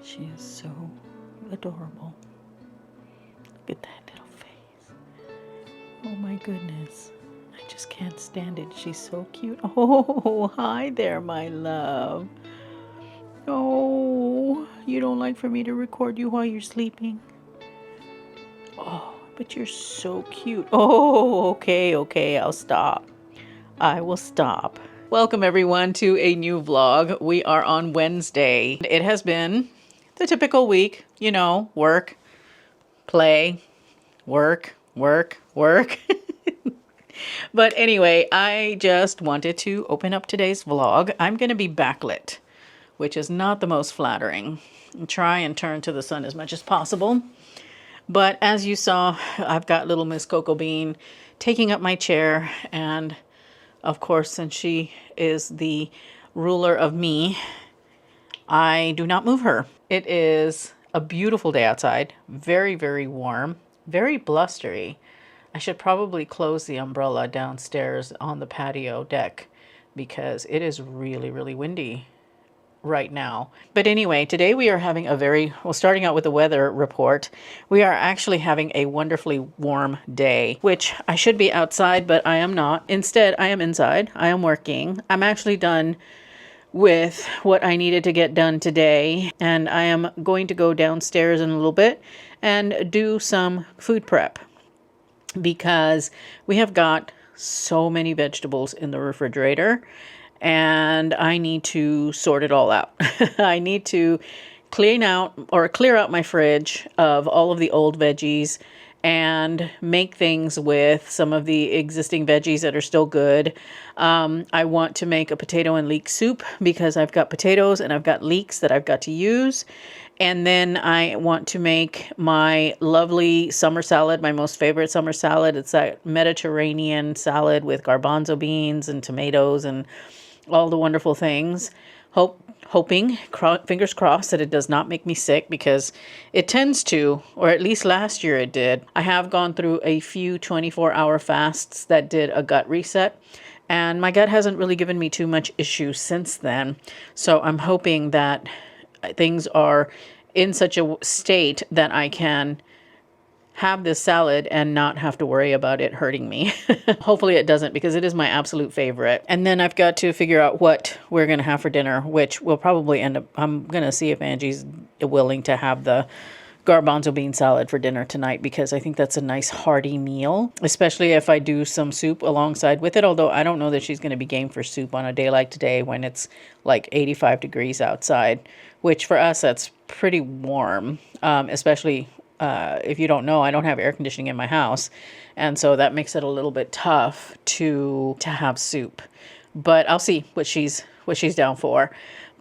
She is so adorable. Look at that little face. Oh my goodness. I just can't stand it. She's so cute. Oh, hi there, my love. Oh, you don't like for me to record you while you're sleeping? Oh, but you're so cute. Oh, okay, I'll stop. I will stop. Welcome everyone to a new vlog. We are on Wednesday. It has been the typical week, you know, work, play, work. But anyway, I just wanted to open up today's vlog. I'm going to be backlit, which is not the most flattering. Try and turn to the sun as much as possible. But as you saw, I've got little Miss Cocoa Bean taking up my chair. And of course, since she is the ruler of me, I do not move her. It is a beautiful day outside. Very, very warm. Very blustery. I should probably close the umbrella downstairs on the patio deck because it is really, really windy right now. But anyway, today we are having starting out with the weather report, we are actually having a wonderfully warm day, which I should be outside, but I am not. Instead, I am inside. I am working. I'm actually done with what I needed to get done today, and I am going to go downstairs in a little bit and do some food prep because we have got so many vegetables in the refrigerator and I need to sort it all out. I need to clear out my fridge of all of the old veggies and make things with some of the existing veggies that are still good. I want to make a potato and leek soup because I've got potatoes and I've got leeks that I've got to use. And then I want to make my lovely summer salad, my most favorite summer salad. It's that Mediterranean salad with garbanzo beans and tomatoes and all the wonderful things. Fingers crossed that it does not make me sick because it tends to, or at least last year it did. I have gone through a few 24-hour fasts that did a gut reset, and my gut hasn't really given me too much issue since then. So I'm hoping that things are in such a state that I can have this salad and not have to worry about it hurting me. Hopefully it doesn't, because it is my absolute favorite. And then I've got to figure out what we're going to have for dinner, which will probably end up, I'm going to see if Angie's willing to have the garbanzo bean salad for dinner tonight, because I think that's a nice hearty meal, especially if I do some soup alongside with it. Although I don't know that she's going to be game for soup on a day like today when it's like 85 degrees outside, which for us, that's pretty warm, especially if you don't know, I don't have air conditioning in my house. And so that makes it a little bit tough to have soup. But I'll see what she's down for.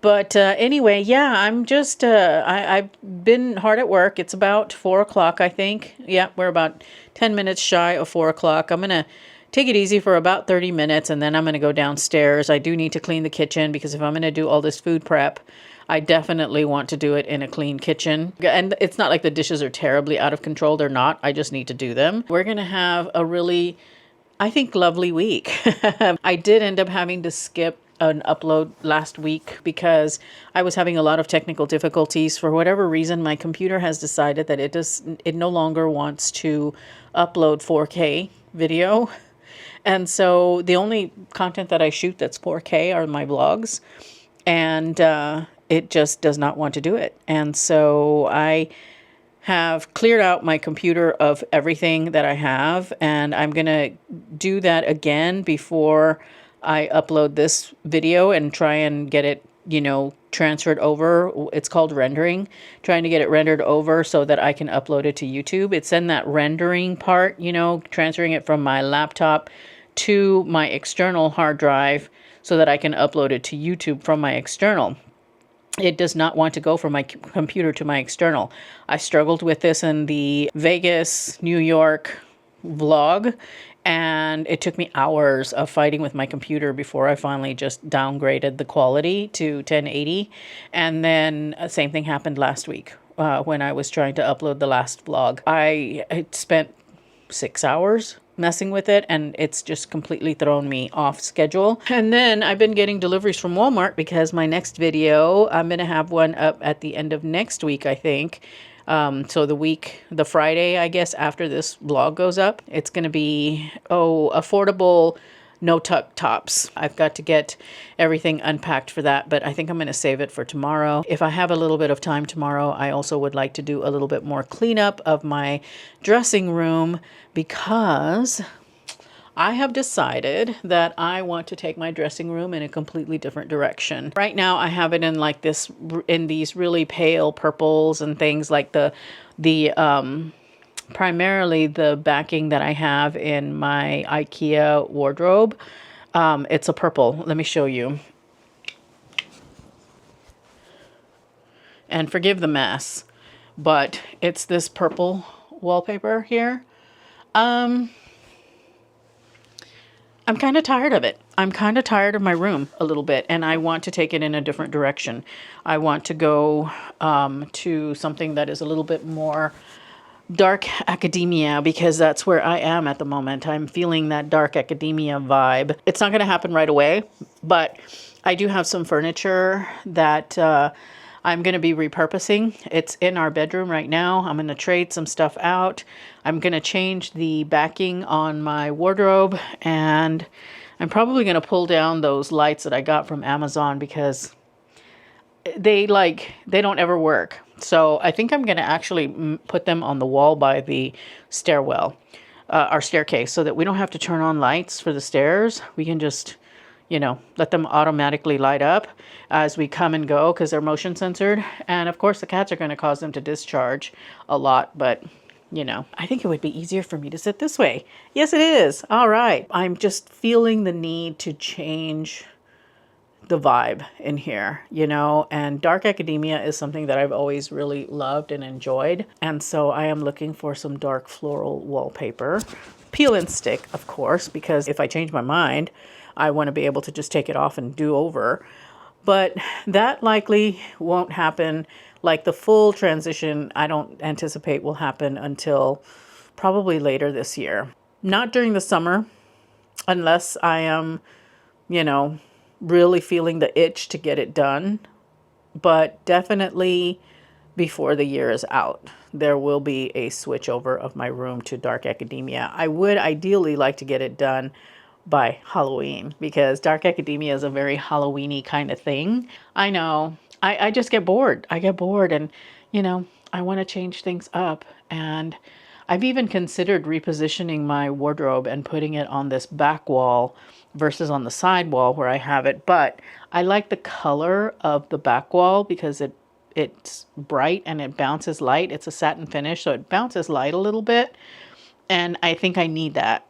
But anyway, yeah, I'm just, I've been hard at work. It's about 4 o'clock, I think. Yeah, we're about 10 minutes shy of 4 o'clock. I'm going to take it easy for about 30 minutes, and then I'm going to go downstairs. I do need to clean the kitchen because if I'm going to do all this food prep, I definitely want to do it in a clean kitchen. And it's not like the dishes are terribly out of control. They're not. I just need to do them. We're going to have a really, I think, lovely week. I did end up having to skip an upload last week because I was having a lot of technical difficulties. For whatever reason, my computer has decided that it no longer wants to upload 4K video. And so the only content that I shoot that's 4K are my vlogs. And it just does not want to do it. And so I have cleared out my computer of everything that I have, and I'm going to do that again before I upload this video and try and get it, transferred over. It's called rendering, trying to get it rendered over so that I can upload it to YouTube. It's in that rendering part, transferring it from my laptop to my external hard drive so that I can upload it to YouTube from my external. It does not want to go from my computer to my external. I struggled with this in the Vegas, New York vlog, and it took me hours of fighting with my computer before I finally just downgraded the quality to 1080. And then same thing happened last week when I was trying to upload the last vlog. I spent 6 hours messing with it, and it's just completely thrown me off schedule. And then I've been getting deliveries from Walmart because my next video, I'm going to have one up at the end of next week, I think. So the Friday, I guess, after this vlog goes up, it's going to be, affordable no tuck tops. I've got to get everything unpacked for that, but I think I'm going to save it for tomorrow. If I have a little bit of time tomorrow, I also would like to do a little bit more cleanup of my dressing room because I have decided that I want to take my dressing room in a completely different direction. Right now I have it in like this, in these really pale purples and things, like the primarily the backing that I have in my IKEA wardrobe. It's a purple. Let me show you. And forgive the mess, but it's this purple wallpaper here. I'm kind of tired of it. I'm kind of tired of my room a little bit, and I want to take it in a different direction. I want to go to something that is a little bit more dark academia, because that's where I am at the moment. I'm feeling that dark academia vibe. It's not going to happen right away, but I do have some furniture that I'm going to be repurposing. It's in our bedroom right now. I'm going to trade some stuff out. I'm going to change the backing on my wardrobe, and I'm probably going to pull down those lights that I got from Amazon because they don't ever work. So I think I'm going to actually put them on the wall by the stairwell, our staircase, so that we don't have to turn on lights for the stairs. We can just, let them automatically light up as we come and go because they're motion censored. And of course the cats are going to cause them to discharge a lot, but I think it would be easier for me to sit this way. Yes, it is. All right. I'm just feeling the need to change the vibe in here, and dark academia is something that I've always really loved and enjoyed. And so I am looking for some dark floral wallpaper. Peel and stick, of course, because if I change my mind, I want to be able to just take it off and do over. But that likely won't happen. Like the full transition, I don't anticipate will happen until probably later this year. Not during the summer, unless I am, really feeling the itch to get it done, but definitely before the year is out, there will be a switch over of my room to dark academia. I would ideally like to get it done by Halloween because dark academia is a very Halloween-y kind of thing. I know. I just get bored. I get bored, and I want to change things up. And I've even considered repositioning my wardrobe and putting it on this back wall versus on the side wall where I have it. But I like the color of the back wall because it's bright and it bounces light. It's a satin finish, so it bounces light a little bit. And I think I need that,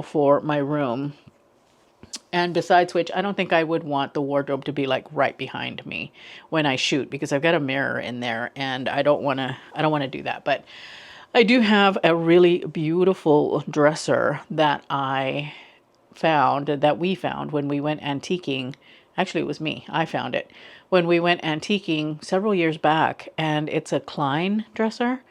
for my room. And besides which, I don't think I would want the wardrobe to be like right behind me when I shoot, because I've got a mirror in there and I don't want to do that. But I do have a really beautiful dresser that we found when we went antiquing. Actually, it was me. I found it when we went antiquing several years back, and it's a Klein dresser,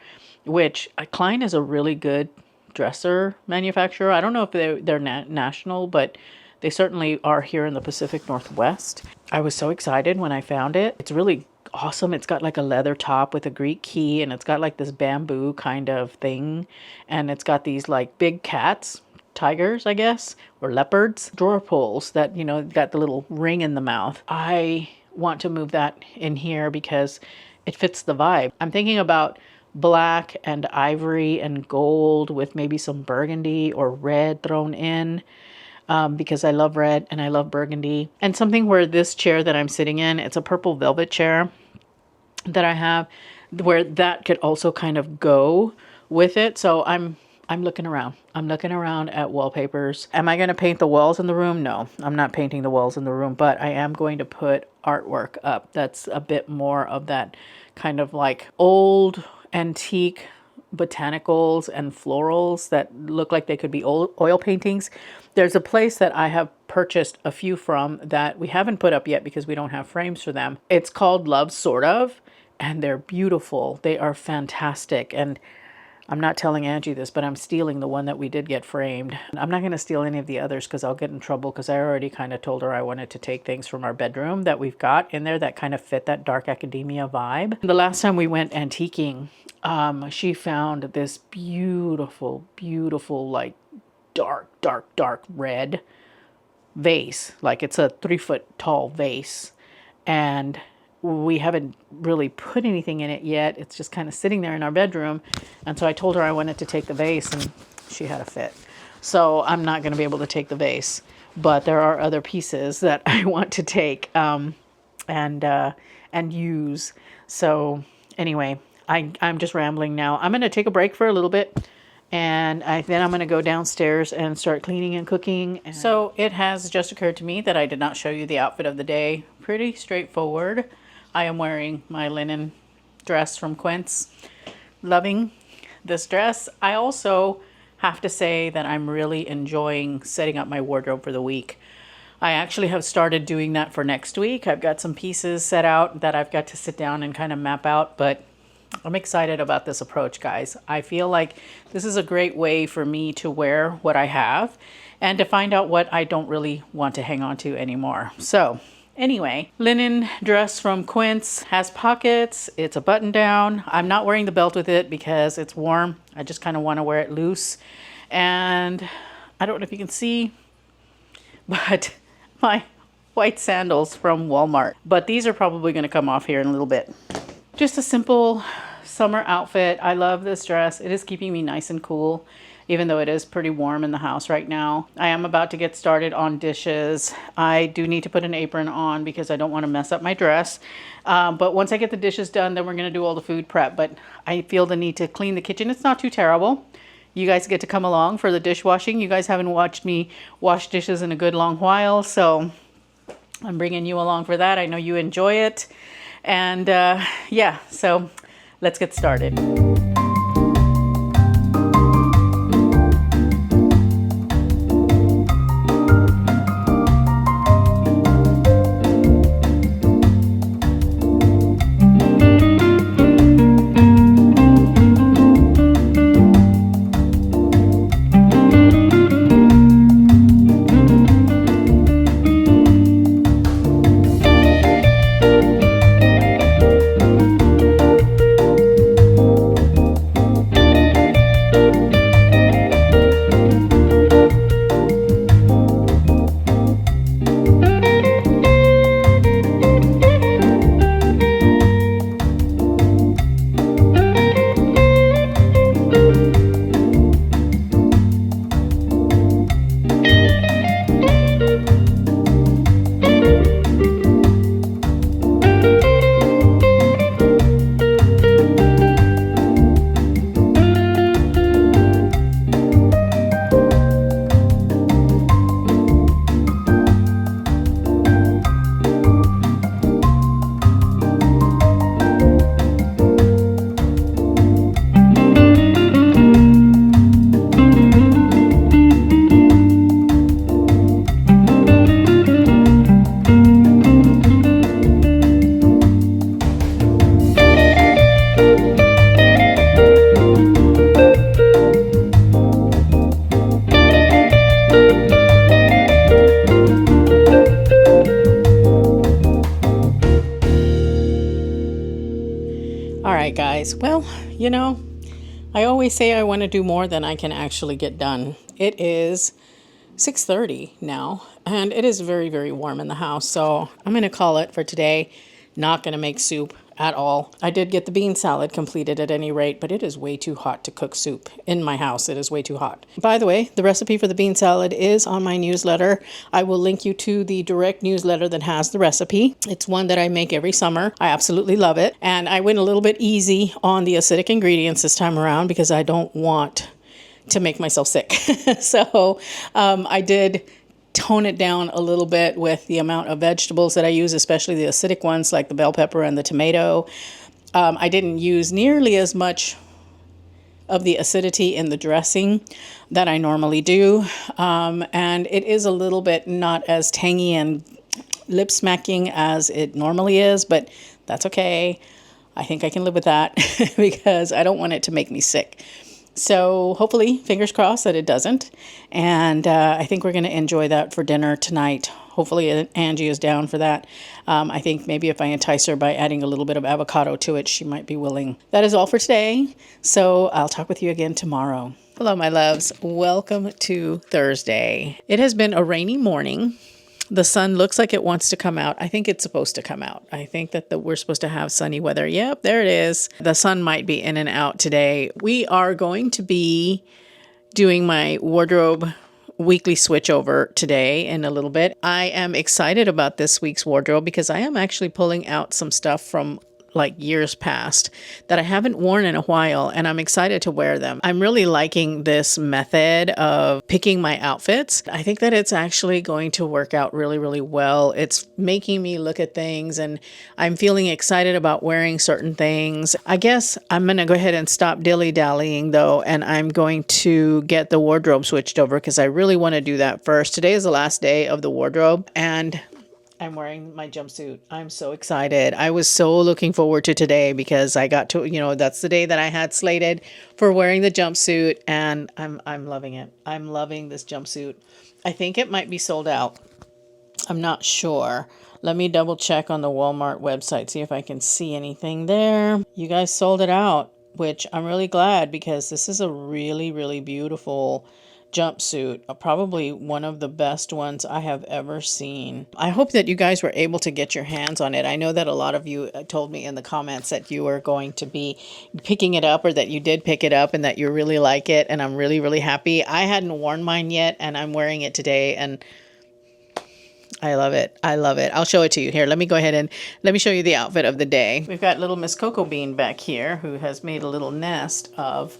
which Klein is a really good dresser manufacturer. I don't know if they're national, but they certainly are here in the Pacific Northwest. I was so excited when I found it. It's really awesome. It's got like a leather top with a Greek key, and it's got like this bamboo kind of thing, and it's got these like big cats, tigers, I guess, or leopards, drawer pulls that, got the little ring in the mouth. I want to move that in here because it fits the vibe. I'm thinking about black and ivory and gold with maybe some burgundy or red thrown in. Because I love red and I love burgundy. And something where this chair that I'm sitting in, it's a purple velvet chair that I have, where that could also kind of go with it. So I'm looking around. I'm looking around at wallpapers. Am I going to paint the walls in the room? No, I'm not painting the walls in the room, but I am going to put artwork up. That's a bit more of that kind of like old antique botanicals and florals that look like they could be oil paintings. There's a place that I have purchased a few from that we haven't put up yet because we don't have frames for them. It's called Love Sort Of, and they're beautiful. They are fantastic. And I'm not telling Angie this, but I'm stealing the one that we did get framed. I'm not going to steal any of the others because I'll get in trouble, because I already kind of told her I wanted to take things from our bedroom that we've got in there that kind of fit that dark academia vibe. The last time we went antiquing, she found this beautiful, beautiful, like dark red vase. Like it's a 3-foot tall vase. And we haven't really put anything in it yet. It's just kind of sitting there in our bedroom. And so I told her I wanted to take the vase, and she had a fit. So I'm not going to be able to take the vase. But there are other pieces that I want to take and use. So anyway, I'm just rambling now. I'm going to take a break for a little bit. And then I'm going to go downstairs and start cleaning and cooking. So it has just occurred to me that I did not show you the outfit of the day. Pretty straightforward. I am wearing my linen dress from Quince. Loving this dress. I also have to say that I'm really enjoying setting up my wardrobe for the week. I actually have started doing that for next week. I've got some pieces set out that I've got to sit down and kind of map out, but I'm excited about this approach, guys. I feel like this is a great way for me to wear what I have and to find out what I don't really want to hang on to anymore. So anyway, linen dress from Quince, has pockets. It's a button down. I'm not wearing the belt with it because it's warm. I just kind of want to wear it loose. And I don't know if you can see, but my white sandals from Walmart. But these are probably going to come off here in a little bit. Just a simple summer outfit. I love this dress. It is keeping me nice and cool, even though it is pretty warm in the house right now. I am about to get started on dishes. I do need to put an apron on because I don't want to mess up my dress. But once I get the dishes done, then we're going to do all the food prep. But I feel the need to clean the kitchen. It's not too terrible. You guys get to come along for the dishwashing. You guys haven't watched me wash dishes in a good long while, so I'm bringing you along for that. I know you enjoy it. And yeah, so let's get started. Guys, well, you know, I always say I want to do more than I can actually get done. It is 6:30 now, and it is very, very warm in the house, so I'm going to call it for today. Not going to make soup at all. I did get the bean salad completed at any rate, but it is way too hot to cook soup. In my house, it is way too hot. By the way, the recipe for the bean salad is on my newsletter. I will link you to the direct newsletter that has the recipe. It's one that I make every summer. I absolutely love it. And I went a little bit easy on the acidic ingredients this time around because I don't want to make myself sick. So I did tone it down a little bit with the amount of vegetables that I use, especially the acidic ones like the bell pepper and the tomato. I didn't use nearly as much of the acidity in the dressing that I normally do. And it is a little bit not as tangy and lip smacking as it normally is, but that's okay. I think I can live with that because I don't want it to make me sick. So hopefully, fingers crossed that it doesn't. And I think we're going to enjoy that for dinner tonight. Hopefully Angie is down for that. I think maybe if I entice her by adding a little bit of avocado to it, she might be willing. That is all for today. So I'll talk with you again tomorrow. Hello, my loves. Welcome to Thursday. It has been a rainy morning. The sun looks like it wants to come out. I think it's supposed to come out. I think that we're supposed to have sunny weather. Yep, there it is. The sun might be in and out today. We are going to be doing my wardrobe weekly switchover today in a little bit. I am excited about this week's wardrobe because I am actually pulling out some stuff from like years past that I haven't worn in a while, and I'm excited to wear them. I'm really liking this method of picking my outfits. I think that it's actually going to work out really, really well. It's making me look at things, and I'm feeling excited about wearing certain things. I guess I'm going to go ahead and stop dilly-dallying though, and I'm going to get the wardrobe switched over because I really want to do that first. Today is the last day of the wardrobe, and I'm wearing my jumpsuit. I'm so excited. I was so looking forward to today because I got to, that's the day that I had slated for wearing the jumpsuit, and I'm loving it. I'm loving this jumpsuit. I think it might be sold out. I'm not sure. Let me double check on the Walmart website, see if I can see anything there. You guys sold it out, which I'm really glad because this is a really, really beautiful jumpsuit, probably one of the best ones I have ever seen. I hope that you guys were able to get your hands on it. I know that a lot of you told me in the comments that you were going to be picking it up, or that you did pick it up and that you really like it, and I'm really, really happy. I hadn't worn mine yet, and I'm wearing it today, and I love it. I love it. I'll show it to you. Here, let me go ahead and let me show you the outfit of the day. We've got little Miss Cocoa Bean back here, who has made a little nest of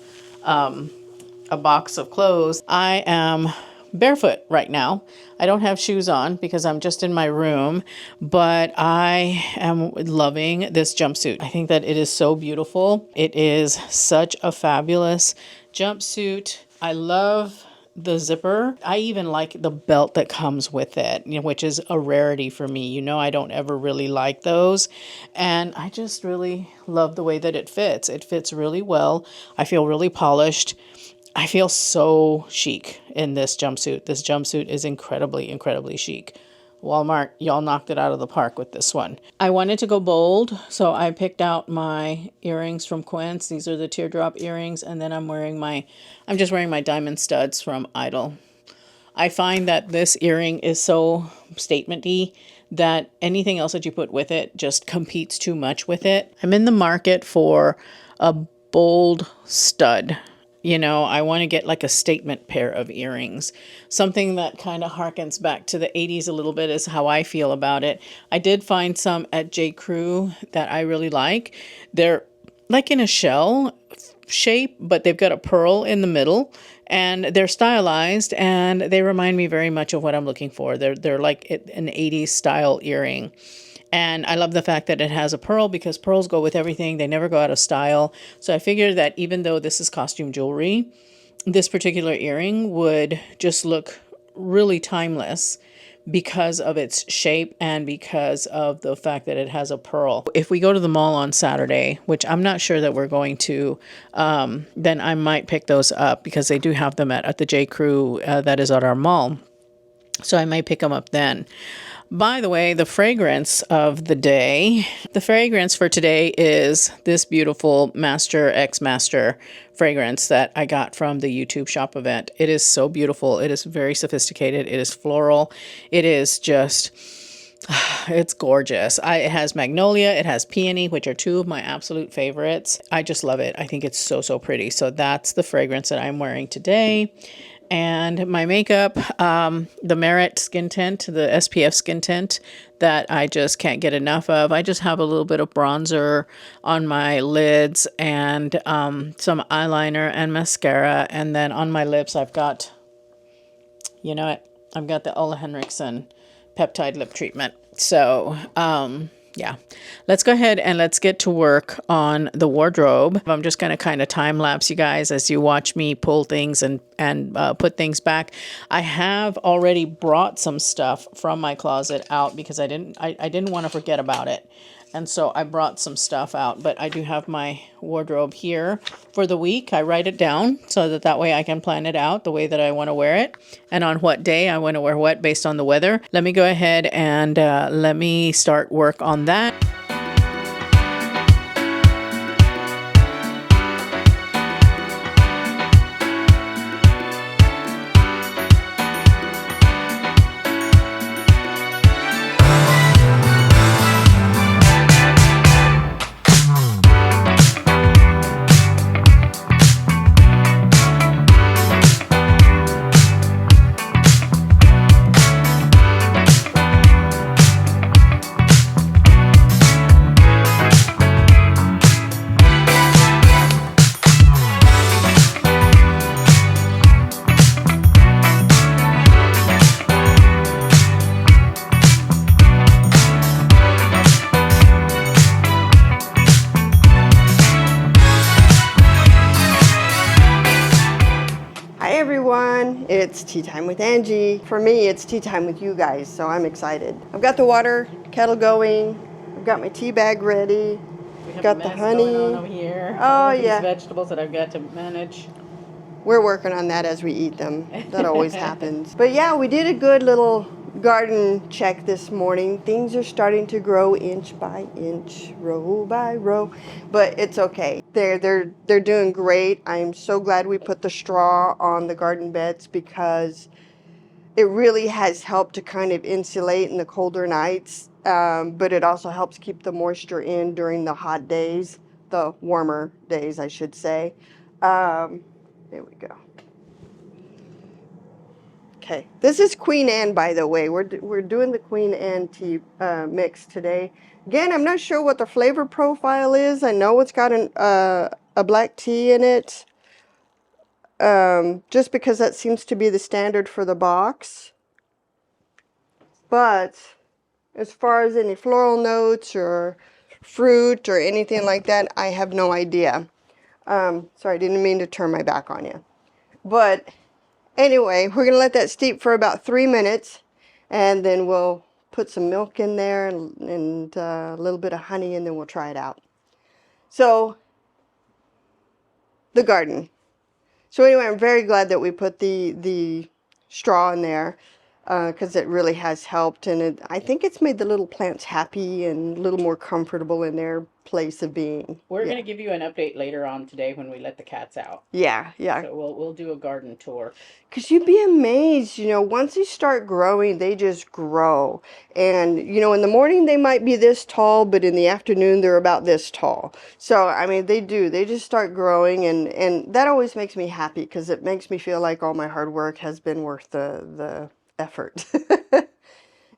a box of clothes. I am barefoot right now. I don't have shoes on because I'm just in my room, but I am loving this jumpsuit. I think that it is so beautiful. It is such a fabulous jumpsuit. I love the zipper. I even like the belt that comes with it, which is a rarity for me. I don't ever really like those. And I just really love the way that it fits. It fits really well. I feel really polished. I feel so chic in this jumpsuit. This jumpsuit is incredibly, incredibly chic. Walmart, y'all knocked it out of the park with this one. I wanted to go bold, so I picked out my earrings from Quince. These are the teardrop earrings, and then I'm just wearing my diamond studs from Idol. I find that this earring is so statement-y that anything else that you put with it just competes too much with it. I'm in the market for a bold stud. I want to get like a statement pair of earrings. Something that kind of harkens back to the 80s a little bit is how I feel about it. I did find some at J. Crew that I really like. They're like in a shell shape, but they've got a pearl in the middle, and they're stylized, and they remind me very much of what I'm looking for. They're like an 80s style earring. And I love the fact that it has a pearl because pearls go with everything. They never go out of style. So I figured that even though this is costume jewelry, this particular earring would just look really timeless because of its shape and because of the fact that it has a pearl. If we go to the mall on Saturday, which I'm not sure that we're going to, then I might pick those up because they do have them at the J. Crew that is at our mall. So I might pick them up then. By the way, the fragrance of the day. The fragrance for today is this beautiful Master X Master fragrance that I got from the YouTube shop event. It is so beautiful. It is very sophisticated. It is floral. It is just, it's gorgeous. It has magnolia. It has peony, which are two of my absolute favorites. I just love it. I think it's so, so pretty. So that's the fragrance that I'm wearing today. And my makeup, the Merit skin tint, the SPF skin tint that I just can't get enough of. I just have a little bit of bronzer on my lids and some eyeliner and mascara. And then on my lips, I've got, I've got the Ole Henriksen peptide lip treatment. So, yeah, let's go ahead and let's get to work on the wardrobe. I'm just going to kind of time lapse you guys as you watch me pull things and put things back. I have already brought some stuff from my closet out because I didn't want to forget about it. And so I brought some stuff out, but I do have my wardrobe here for the week. I write it down so that that way I can plan it out the way that I want to wear it and on what day I want to wear what based on the weather. Let me go ahead and let me start work on that. Hi everyone, it's tea time with Angie. For me, it's tea time with you guys, so I'm excited. I've got the water kettle going. I've got my tea bag ready. We have got a the mess honey. going on over here. Oh All of yeah. these vegetables that I've got to manage. We're working on that as we eat them. That always happens. But yeah, we did a good little garden check this morning. Things are starting to grow inch by inch, row by row, but it's okay. They're doing great. I'm so glad we put the straw on the garden beds because it really has helped to kind of insulate in the colder nights, but it also helps keep the moisture in during the hot days, the warmer days, I should say. There we go. Okay, this is Queen Anne, by the way. We're doing the Queen Anne tea mix today. Again, I'm not sure what the flavor profile is. I know it's got a black tea in it, just because that seems to be the standard for the box. But as far as any floral notes or fruit or anything like that, I have no idea. Sorry, I didn't mean to turn my back on you. But anyway, we're going to let that steep for about 3 minutes, and then we'll put some milk in there and a little bit of honey, and then we'll try it out. So, the garden. So anyway, I'm very glad that we put the straw in there because it really has helped, and I think it's made the little plants happy and a little more comfortable in their place of being. We're going to give you an update later on today when we let the cats out. Yeah. So we'll do a garden tour. Because you'd be amazed, once they start growing, they just grow. And, in the morning they might be this tall, but in the afternoon they're about this tall. So, I mean, they do. They just start growing, and that always makes me happy because it makes me feel like all my hard work has been worth the effort.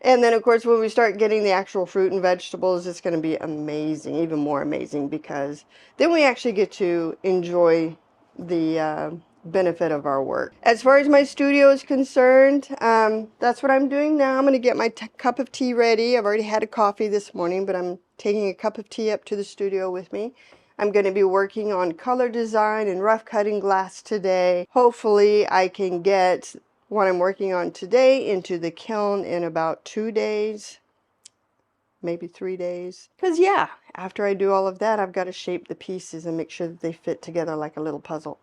And then, of course, when we start getting the actual fruit and vegetables, it's going to be amazing, even more amazing, because then we actually get to enjoy the benefit of our work. As far as my studio is concerned, that's what I'm doing now. I'm going to get my cup of tea ready. I've already had a coffee this morning, but I'm taking a cup of tea up to the studio with me. I'm going to be working on color design and rough cutting glass today. Hopefully, I can get what I'm working on today into the kiln in about 2 days, maybe 3 days. Because yeah, after I do all of that, I've got to shape the pieces and make sure that they fit together like a little puzzle.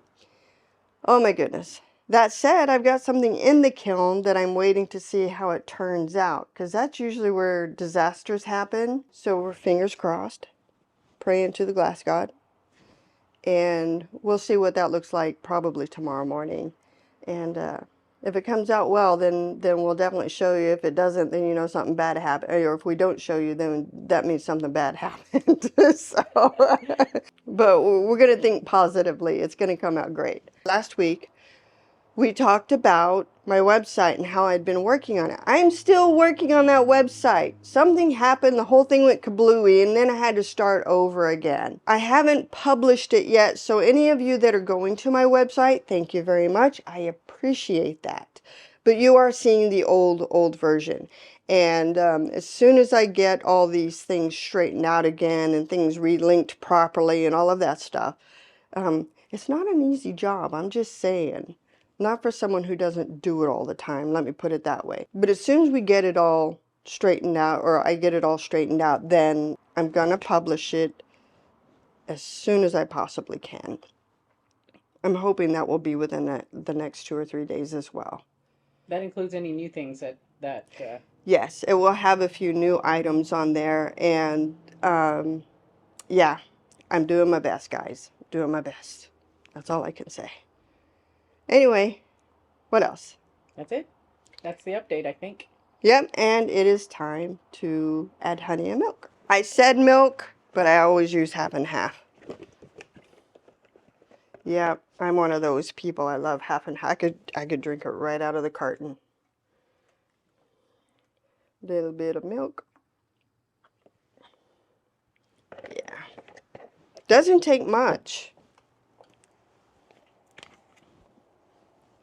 Oh my goodness. That said, I've got something in the kiln that I'm waiting to see how it turns out, because that's usually where disasters happen. So we're fingers crossed, praying to the glass god, and we'll see what that looks like probably tomorrow morning. And if it comes out well, then we'll definitely show you. If it doesn't, then something bad happened. Or if we don't show you, then that means something bad happened. But we're going to think positively. It's going to come out great. Last week, we talked about my website and how I'd been working on it. I'm still working on that website. Something happened, the whole thing went kablooey, and then I had to start over again. I haven't published it yet, so any of you that are going to my website, thank you very much. I appreciate that. But you are seeing the old version. And as soon as I get all these things straightened out again and things relinked properly and all of that stuff, it's not an easy job, I'm just saying. Not for someone who doesn't do it all the time, let me put it that way. But as soon as we get it all straightened out, or I get it all straightened out, then I'm gonna publish it as soon as I possibly can. I'm hoping that will be within the next 2 or 3 days as well. That includes any new things that Yes, it will have a few new items on there, and yeah, I'm doing my best, guys. Doing my best. That's all I can say. Anyway, what else? That's it. That's the update, I think. Yep, and it is time to add honey and milk. I said milk, but I always use half and half. Yep, I'm one of those people. I love half and half. I could drink it right out of the carton. Little bit of milk. Yeah. Doesn't take much.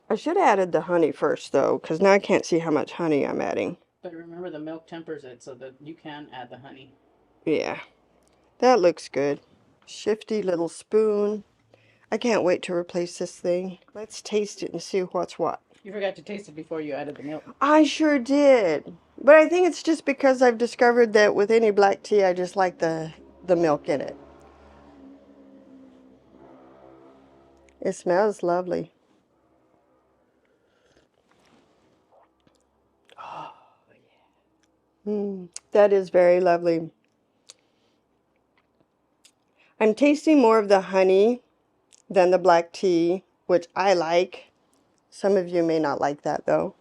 I should have added the honey first, though, because now I can't see how much honey I'm adding. But remember, the milk tempers it so that you can add the honey. Yeah, that looks good. Shifty little spoon. I can't wait to replace this thing. Let's taste it and see what's what. You forgot to taste it before you added the milk. I sure did. But I think it's just because I've discovered that with any black tea, I just like the milk in it. It smells lovely. Oh, yeah. That is very lovely. I'm tasting more of the honey than the black tea, which I like. Some of you may not like that, though.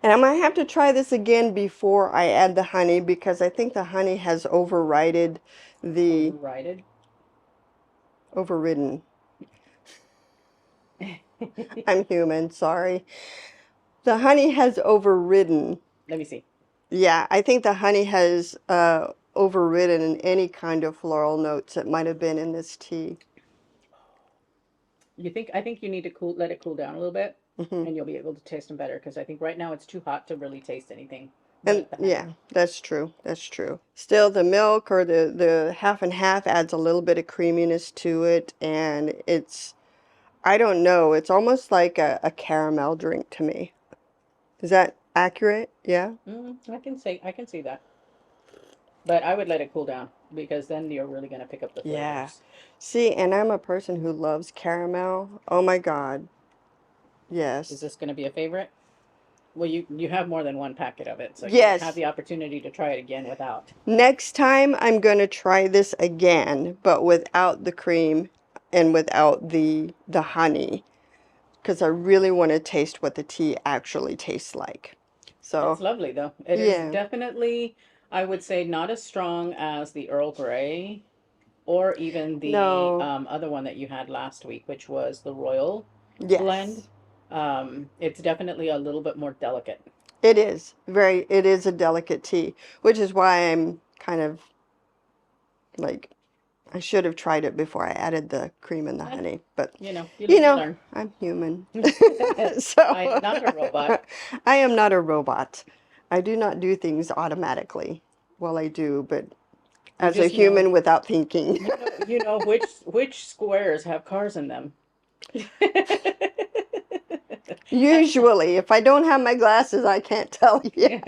And I might have to try this again before I add the honey, because I think the honey has overridden the... Overridden. I'm human, sorry. The honey has overridden. Let me see. Yeah, I think the honey has overridden any kind of floral notes that might have been in this tea. I think you need to let it cool down a little bit, and you'll be able to taste them better, because I think right now it's too hot to really taste anything. And yeah, that's true. That's true. Still, the milk or the half and half adds a little bit of creaminess to it, and it's, I don't know, it's almost like a caramel drink to me. Is that accurate? Yeah? I can see that. But I would let it cool down, because then you're really going to pick up the flavors. Yeah. See, and I'm a person who loves caramel. Oh my God. Yes. Is this going to be a favorite? Well, you have more than one packet of it, so yes, you have the opportunity to try it again without. Next time I'm going to try this again, but without the cream and without the honey, because I really want to taste what the tea actually tastes like. So it's lovely, though. It is definitely, I would say, not as strong as the Earl Grey or even the other one that you had last week, which was the Royal blend. It's definitely a little bit more delicate. It is. It is a delicate tea, which is why I'm kind of like, I should have tried it before I added the cream and the honey, but you know, learn. I'm human. So I'm not a robot. I am not a robot. I do not do things automatically. Well, I do, but as a human without thinking. You know which squares have cars in them. Usually, if I don't have my glasses, I can't tell you.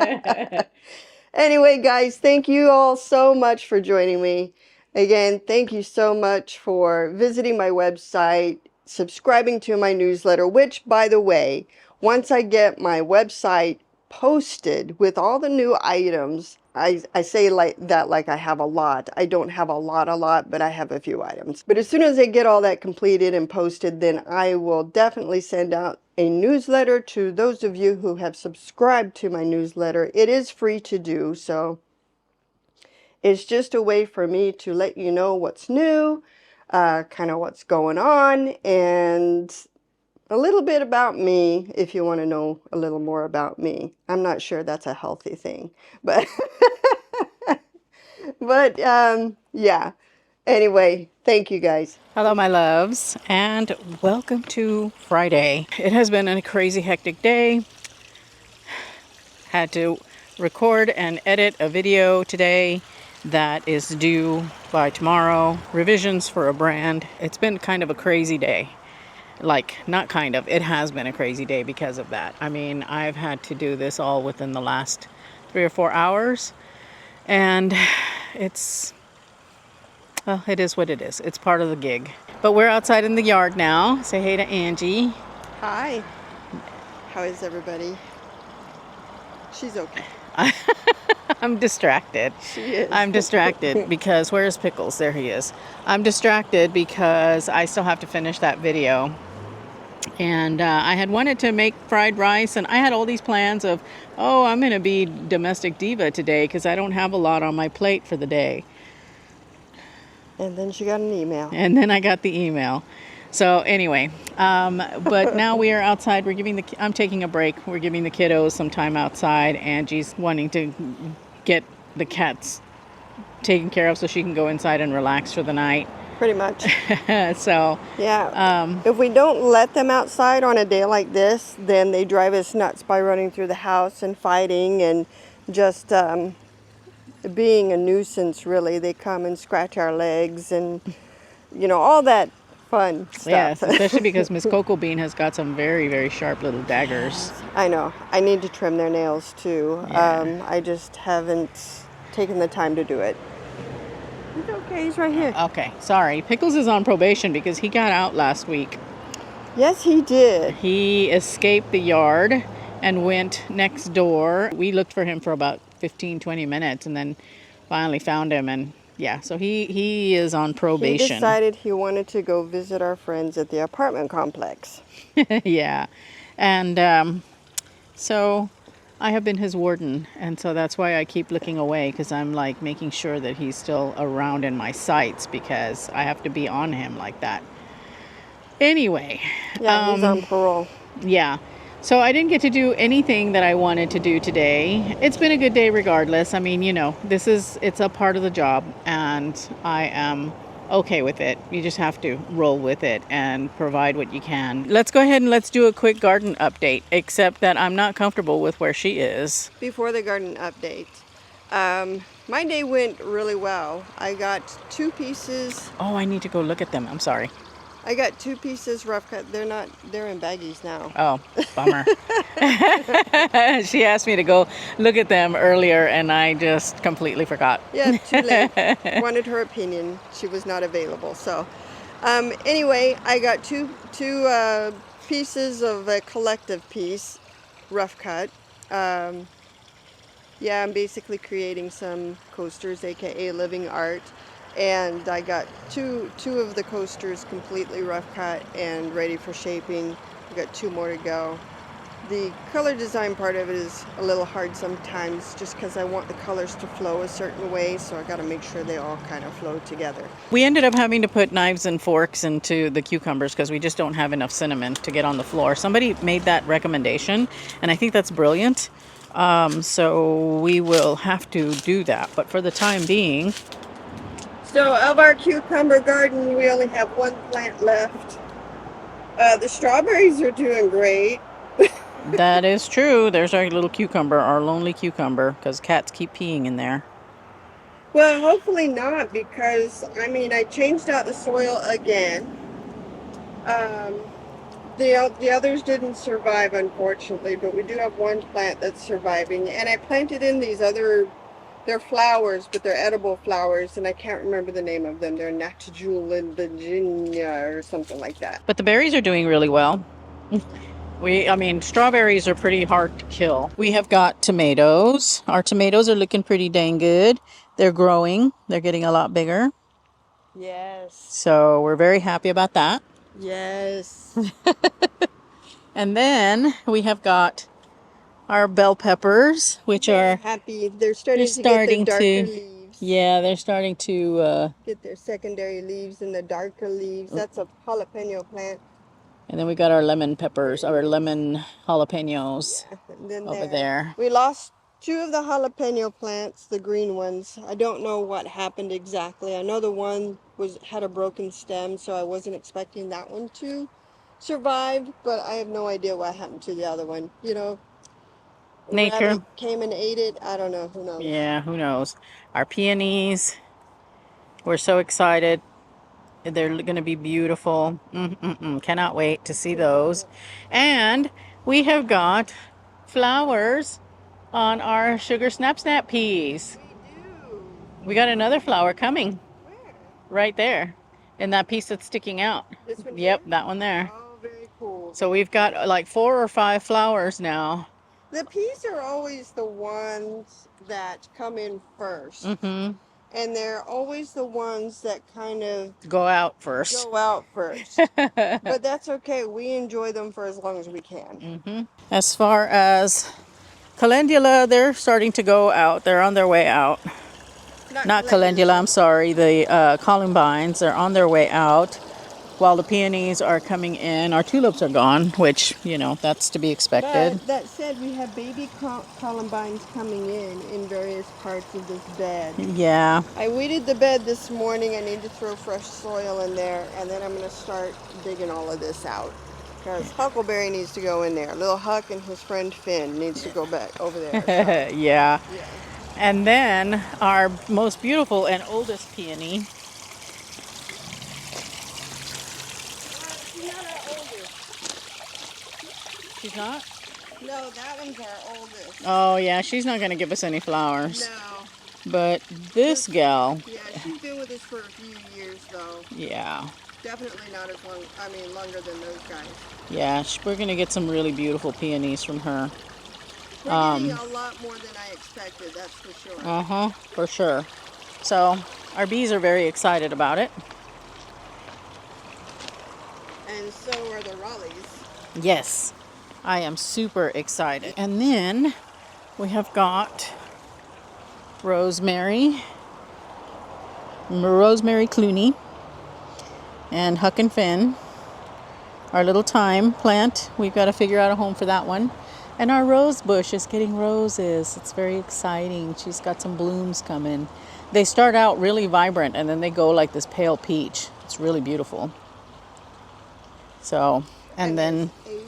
Anyway, guys, thank you all so much for joining me. Again, thank you so much for visiting my website, subscribing to my newsletter, which, by the way, once I get my website posted with all the new items, I say like I have a lot. I don't have a lot, but I have a few items. But as soon as I get all that completed and posted, then I will definitely send out a newsletter to those of you who have subscribed to my newsletter. It is free to do, so it's just a way for me to let you know what's new, kind of what's going on, and a little bit about me if you want to know a little more about me. I'm not sure that's a healthy thing, but but yeah. Anyway, thank you guys. Hello, my loves, and welcome to Friday. It has been a crazy hectic day. Had to record and edit a video today that is due by tomorrow. Revisions for a brand. It's been kind of a crazy day. Like, not kind of, it has been a crazy day because of that. I mean, I've had to do this all within the last 3 or 4 hours, and it's, well, it is what it is. It's part of the gig. But we're outside in the yard now. Say hey to Angie. Hi. How is everybody? She's okay. I'm distracted. She is. I'm distracted because where's Pickles? There he is. I'm distracted because I still have to finish that video. And I had wanted to make fried rice, and I had all these plans of, oh, I'm going to be domestic diva today because I don't have a lot on my plate for the day. And then she got an email. And then I got the email. So anyway, but now we are outside. I'm taking a break. We're giving the kiddos some time outside. Angie's wanting to get the cats taken care of so she can go inside and relax for the night. Pretty much. So yeah. If we don't let them outside on a day like this, then they drive us nuts by running through the house and fighting and just being a nuisance, really. They come and scratch our legs and, all that fun stuff. Yes, especially because Miss Cocoa Bean has got some very, very sharp little daggers. I know. I need to trim their nails, too. Yeah. I just haven't taken the time to do it. He's okay. He's right here. Okay, sorry. Pickles is on probation because he got out last week. Yes, he did. He escaped the yard and went next door. We looked for him for about 15-20 minutes and then finally found him, and yeah, so he is on probation. He decided he wanted to go visit our friends at the apartment complex. Yeah, and so I have been his warden, and so that's why I keep looking away, because I'm like making sure that he's still around in my sights because I have to be on him like that. Anyway. Yeah, he's on parole. Yeah. So I didn't get to do anything that I wanted to do today. It's been a good day regardless. I mean, it's a part of the job, and I am okay with it. You just have to roll with it and provide what you can. Let's go ahead and let's do a quick garden update, except that I'm not comfortable with where she is. Before the garden update, my day went really well. I got 2 pieces. Oh, I need to go look at them. I'm sorry. I got 2 pieces rough cut. They're in baggies now. Oh, bummer. She asked me to go look at them earlier, and I just completely forgot. Yeah, too late. Wanted her opinion. She was not available. So, anyway, I got two pieces of a collective piece, rough cut. Yeah, I'm basically creating some coasters, aka living art. And I got two of the coasters completely rough cut and ready for shaping. I got 2 more to go. The color design part of it is a little hard sometimes just because I want the colors to flow a certain way, so I got to make sure they all kind of flow together. We ended up having to put knives and forks into the cucumbers because we just don't have enough cinnamon to get on the floor. Somebody made that recommendation, and I think that's brilliant. So we will have to do that. But for the time being... So of our cucumber garden, we only have 1 plant left. The strawberries are doing great. That is true. There's our little cucumber, our lonely cucumber, because cats keep peeing in there. Well, hopefully not, because, I changed out the soil again. The others didn't survive, unfortunately, but we do have 1 plant that's surviving. And I planted in these they're flowers, but they're edible flowers, and I can't remember the name of them. They're Natujula Virginia or something like that. But the berries are doing really well. Strawberries are pretty hard to kill. We have got tomatoes. Our tomatoes are looking pretty dang good. They're growing. They're getting a lot bigger. Yes. So we're very happy about that. Yes. And then we have got our bell peppers, which are happy. They're starting to get their darker leaves. Yeah, they're starting to get their secondary leaves and the darker leaves. That's a jalapeno plant. And then we got our lemon peppers, our lemon jalapenos over there. We lost 2 of the jalapeno plants, the green ones. I don't know what happened exactly. I know the one had a broken stem, so I wasn't expecting that one to survive, but I have no idea what happened to the other one. Nature rabbit came and ate it. I don't know. Who knows? Yeah, who knows? Our peonies. We're so excited. They're going to be beautiful. Cannot wait to see those. And we have got flowers on our sugar snap peas. We do. We got another flower coming Where? right there in that piece that's sticking out. This one Yep, here? that one there. Oh, very cool. So Very we've got cool. like 4 or 5 flowers now. The peas are always the ones that come in first. Mm-hmm. And they're always the ones that kind of Go out first. go out first. But that's okay. We enjoy them for as long as we can. As far as calendula, they're starting to go out. They're on their way out. Not calendula, I'm sorry. The columbines are on their way out, while the peonies are coming in. Our tulips are gone, which, you know, that's to be expected. But that said, we have baby columbines coming in various parts of this bed. Yeah. I weeded the bed this morning. I need to throw fresh soil in there, and then I'm going to start digging all of this out. Because Huckleberry needs to go in there. Little Huck and his friend Finn needs to go back over there. So, Yeah. yeah. And then our most beautiful and oldest peony. She's not our oldest. She's not? No, that one's our oldest. Oh, yeah, she's not going to give us any flowers. No. But this gal, Yeah, she's been with us for a few years, though. yeah. Definitely not as long, longer than those guys. Yeah, we're going to get some really beautiful peonies from her. We're getting a lot more than I expected, that's for sure. For sure. So, our bees are very excited about it. And so are the Raleighs. Yes, I am super excited. And then we have got Rosemary Clooney, and Huck and Finn. Our little thyme plant, we've got to figure out a home for that one. And our rose bush is getting roses. It's very exciting. She's got some blooms coming. They start out really vibrant and then they go like this pale peach. It's really beautiful. So, and then, Ava.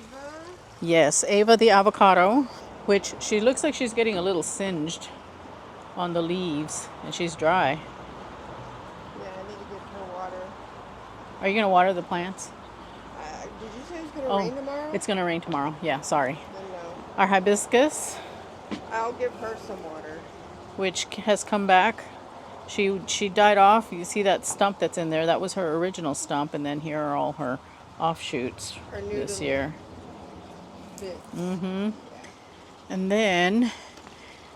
yes, Ava the avocado, which she looks like she's getting a little singed on the leaves, and she's dry. Yeah, I need to give her water. Are you going to water the plants? Did you say it's going to rain tomorrow? It's going to rain tomorrow. Yeah, sorry. Then no. Our hibiscus, I'll give her some water. which has come back. She died off. You see that stump that's in there? That was her original stump, and then here are all her offshoots Her new this little year. bits. And then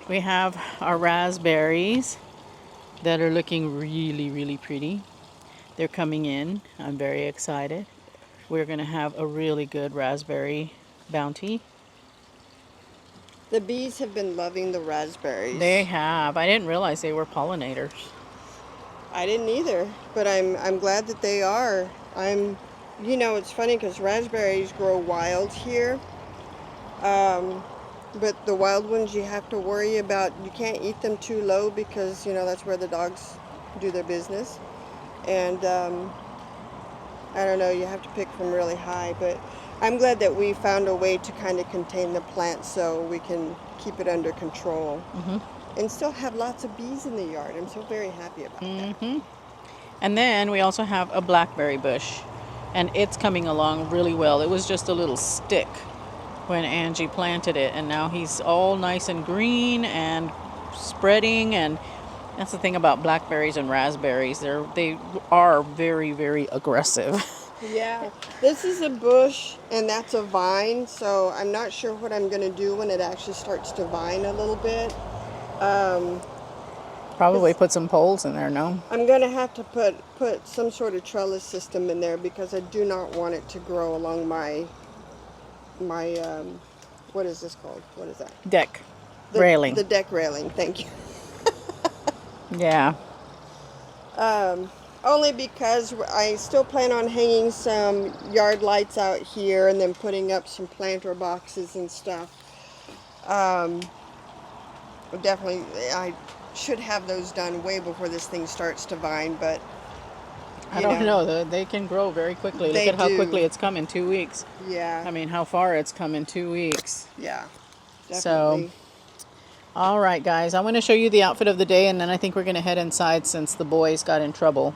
we have our raspberries that are looking really, really pretty. They're coming in. I'm very excited. We're going to have a really good raspberry bounty. The bees have been loving the raspberries. They have. I didn't realize they were pollinators. I didn't either, but I'm glad that they are. You know, it's funny because raspberries grow wild here. But the wild ones you have to worry about. You can't eat them too low because, you know, that's where the dogs do their business. And I don't know, you have to pick from really high. But I'm glad that we found a way to kind of contain the plant so we can keep it under control. And still have lots of bees in the yard. I'm so very happy about that. And then we also have a blackberry bush, and it's coming along really well. It was just a little stick when Angie planted it, and now he's all nice and green and spreading. And that's the thing about blackberries and raspberries. They are very, very aggressive. Yeah, this is a bush and that's a vine, so I'm not sure what I'm going to do when it actually starts to vine a little bit. Probably put some poles in there, no? I'm going to have to put some sort of trellis system in there because I do not want it to grow along my what is this called? What is that? Deck. Railing. The deck railing, thank you. Yeah. Only because I still plan on hanging some yard lights out here and then putting up some planter boxes and stuff. Definitely, I should have those done way before this thing starts to vine, but I don't know. They can grow very quickly. They Look at how do. quickly it's come in 2 weeks. yeah, I mean, how far it's come in 2 weeks. yeah, So, definitely. all right, guys. I'm going to show you the outfit of the day, and then I think we're going to head inside since the boys got in trouble.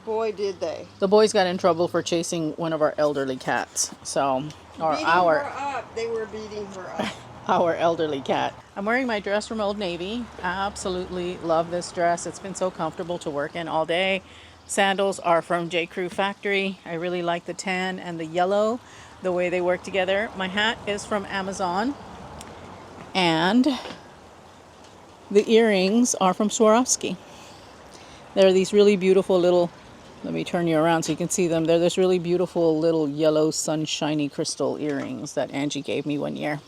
Boy, did they. The boys got in trouble for chasing one of our elderly cats. So, or Beating our her up. They were beating her up. our elderly cat. I'm wearing my dress from Old Navy. Absolutely love this dress. It's been so comfortable to work in all day. Sandals are from J. Crew Factory. I really like the tan and the yellow, the way they work together. My hat is from Amazon. And the earrings are from Swarovski. They're these really beautiful little, let me turn you around so you can see them. They're this really beautiful little yellow sunshiny crystal earrings that Angie gave me one year.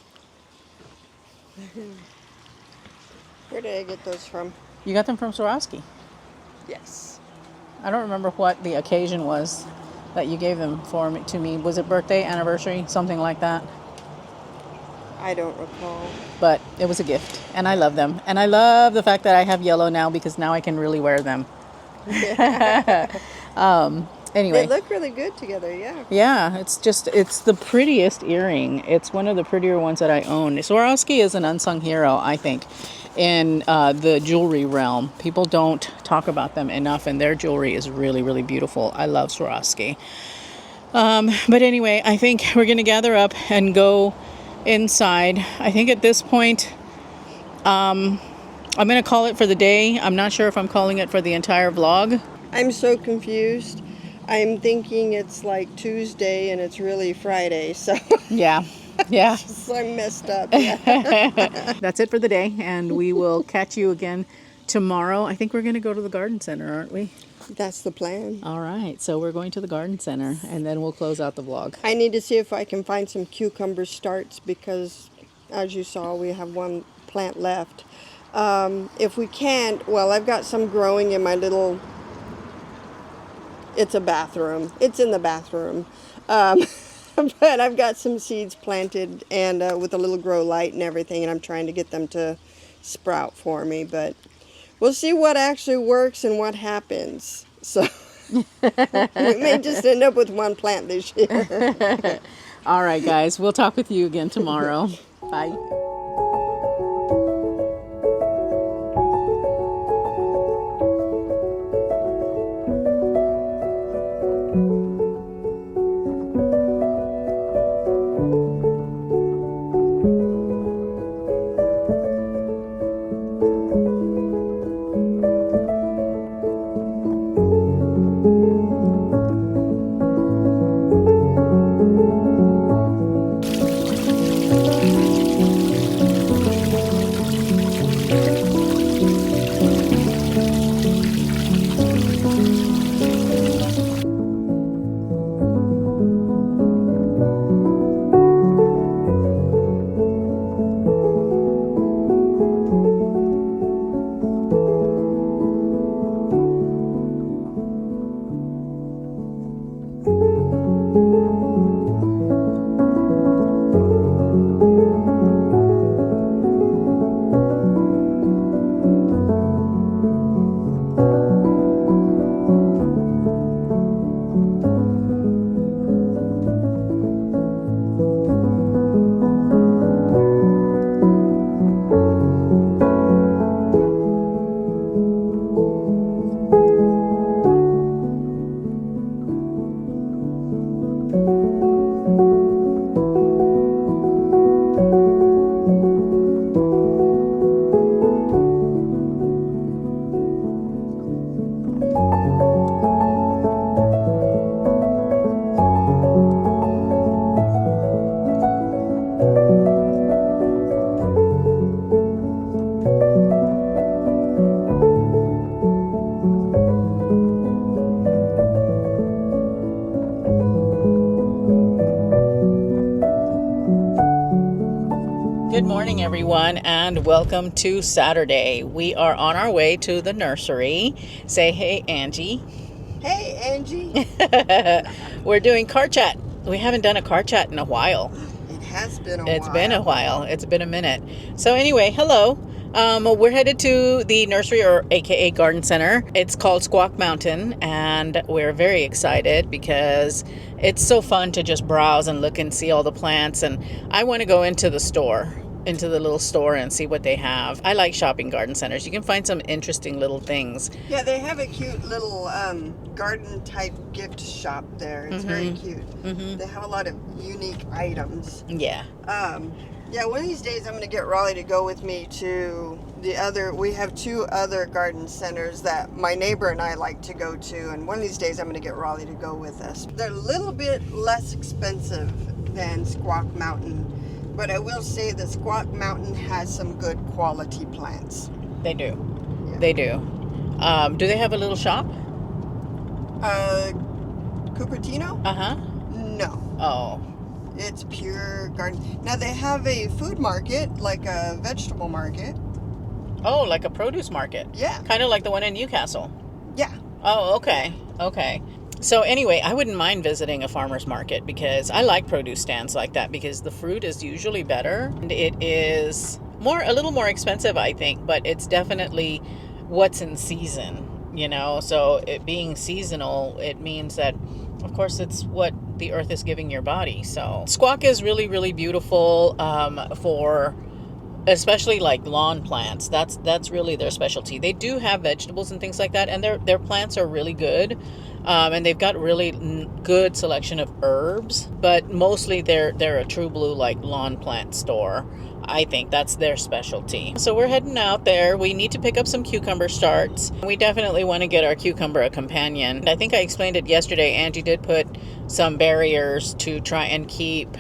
Where did I get those from? You got them from Swarovski. Yes. I don't remember what the occasion was that you gave them to me. Was it birthday, anniversary, something like that? I don't recall. But it was a gift, and I love them. And I love the fact that I have yellow now because now I can really wear them. Anyway. They look really good together, yeah. Yeah, it's the prettiest earring. It's one of the prettier ones that I own. Swarovski is an unsung hero, I think, in the jewelry realm. People don't talk about them enough, and their jewelry is really, really beautiful. I love Swarovski. But anyway, I think we're going to gather up and go inside. I think at this point, I'm going to call it for the day. I'm not sure if I'm calling it for the entire vlog. I'm so confused. I'm thinking it's like Tuesday and it's really Friday, so Yeah. so I'm messed up. Yeah. That's it for the day, and we will catch you again tomorrow. I think we're going to go to the garden center, aren't we? That's the plan. All right, so we're going to the garden center, and then we'll close out the vlog. I need to see if I can find some cucumber starts because, as you saw, we have one plant left. If we can't, well, I've got some growing in my little... It's a bathroom. It's in the bathroom. But I've got some seeds planted and with a little grow light and everything, and I'm trying to get them to sprout for me. But we'll see what actually works and what happens. So we may just end up with one plant this year. All right, guys. We'll talk with you again tomorrow. Bye. Good morning, everyone, and welcome to Saturday. We are on our way to the nursery. Say hey, Angie. Hey, Angie. We're doing car chat. We haven't done a car chat in a while. It has been a while. It's been a while. It's been a minute. So anyway, hello. We're headed to the nursery, or aka garden center. It's called Squawk Mountain, and we're very excited because it's so fun to just browse and look and see all the plants. And I want to go into the store into the little store and see what they have. I like shopping garden centers. You can find some interesting little things. Yeah, they have a cute little garden type gift shop there. It's very cute. They have a lot of unique items. Yeah. Yeah, one of these days I'm going to get Raleigh to go with me to we have 2 other garden centers that my neighbor and I like to go to, and one of these days I'm going to get Raleigh to go with us. They're a little bit less expensive than Squawk Mountain, but I will say that Squawk Mountain has some good quality plants. They do. Yeah. They do. Do they have a little shop? Cupertino? Uh-huh. No. Oh. It's pure garden. Now they have a food market, like a vegetable market. Oh, like a produce market. Yeah. Kind of like the one in Newcastle. Yeah. Oh, okay. Okay. So anyway, I wouldn't mind visiting a farmer's market because I like produce stands like that because the fruit is usually better and it is a little more expensive, I think, but it's definitely what's in season, you know? So it being seasonal, it means that, of course, it's what the earth is giving your body. So Squawk is really, really beautiful for especially like lawn plants. That's really their specialty. They do have vegetables and things like that, and their plants are really good. And they've got really good selection of herbs, but mostly they're a true blue like lawn plant store. I think that's their specialty. So we're heading out there. We need to pick up some cucumber starts. We definitely want to get our cucumber a companion. I think I explained it yesterday. Angie did put some barriers to try and keep,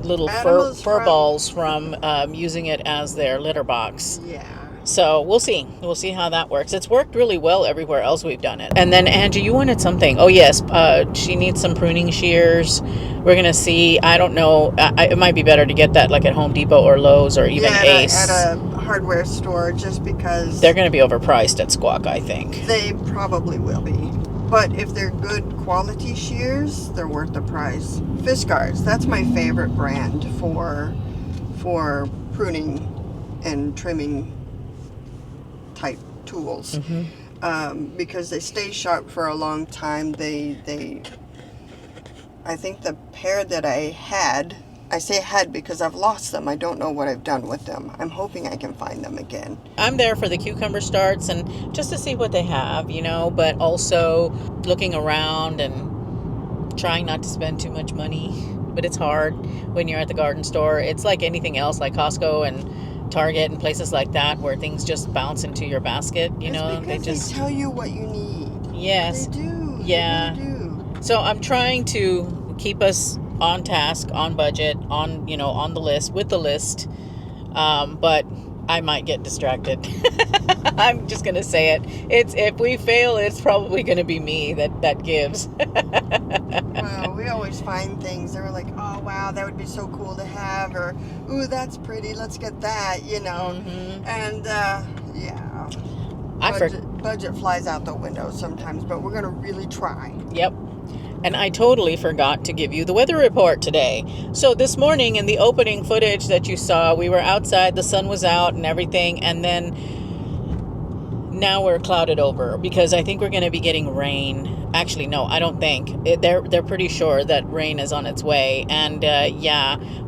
little fur balls from using it as their litter box. Yeah. So we'll see. We'll see how that works. It's worked really well everywhere else we've done it. And then Angie, you wanted something. Oh yes, she needs some pruning shears. We're gonna see. I don't know. It might be better to get that like at Home Depot or Lowe's or even Ace. At a hardware store, just because they're gonna be overpriced at Squawk. I think they probably will be. But if they're good quality shears, they're worth the price. Fiskars, that's my favorite brand for pruning and trimming type tools, because they stay sharp for a long time. I think the pair that I say had because I've lost them. I don't know what I've done with them. I'm hoping I can find them again. I'm there for the cucumber starts and just to see what they have, but also looking around and trying not to spend too much money. But it's hard when you're at the garden store. It's like anything else, like Costco and Target and places like that, where things just bounce into your basket. They tell you what you need. Yes. They do. Yeah. They do. So I'm trying to keep us on task, on budget, on the list, with the list. But I might get distracted. I'm just gonna say it. If we fail, it's probably gonna be me that gives. Well, we always find things that are like, oh wow, that would be so cool to have, or ooh, that's pretty, let's get that, and yeah. Budget flies out the window sometimes, but we're gonna really try. Yep. And I totally forgot to give you the weather report today. So this morning in the opening footage that you saw, we were outside, the sun was out and everything, and then now we're clouded over because I think we're going to be getting rain. Actually, no, I don't think. They're pretty sure that rain is on its way. And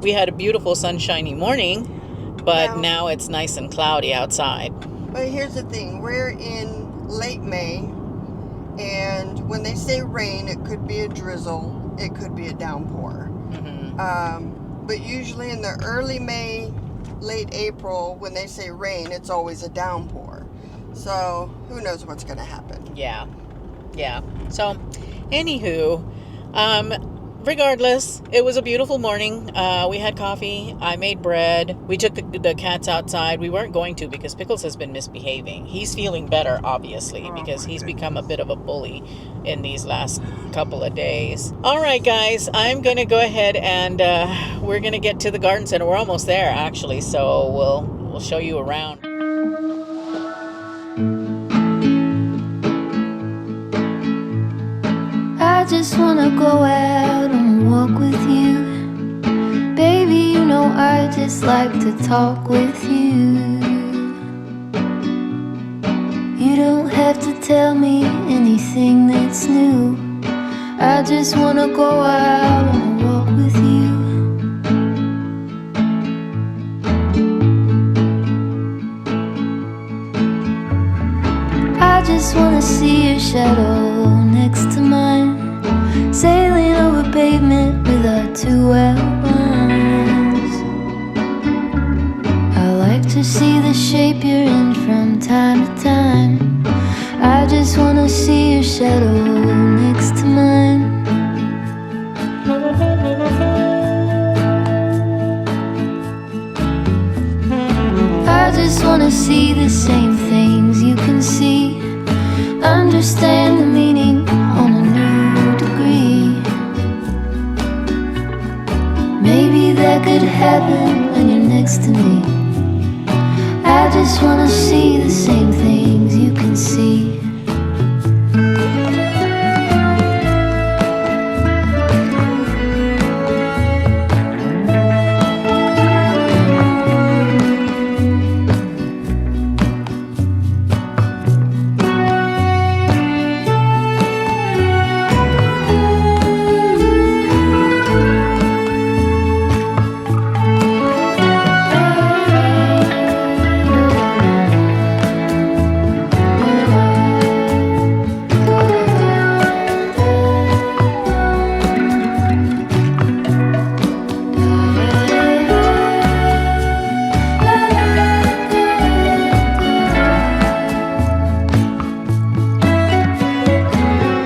we had a beautiful sunshiny morning, but now it's nice and cloudy outside. But here's the thing. We're in late May. And when they say rain, it could be a drizzle, it could be a downpour. But usually in the early May, late April, when they say rain, it's always a downpour. So who knows what's going to happen. Yeah. So, anywho, regardless, it was a beautiful morning. We had coffee. I made bread. We took the cats outside. We weren't going to because Pickles has been misbehaving. He's feeling better, obviously, because he's become a bit of a bully in these last couple of days. All right, guys, I'm going to go ahead and we're going to get to the garden center. We're almost there, actually, so we'll show you around. I just wanna go out and walk with you. Baby, I just like to talk with you. You don't have to tell me anything that's new. I just wanna go out and walk with you. shadow next to mine, sailing over pavement with our two wild ones. I like to see the shape you're in from time to time. I just wanna see your shadow next to mine. I just wanna see the same things you can see, understand the meaning on a new degree. Maybe that could happen when you're next to me. I just wanna see the same things you can see.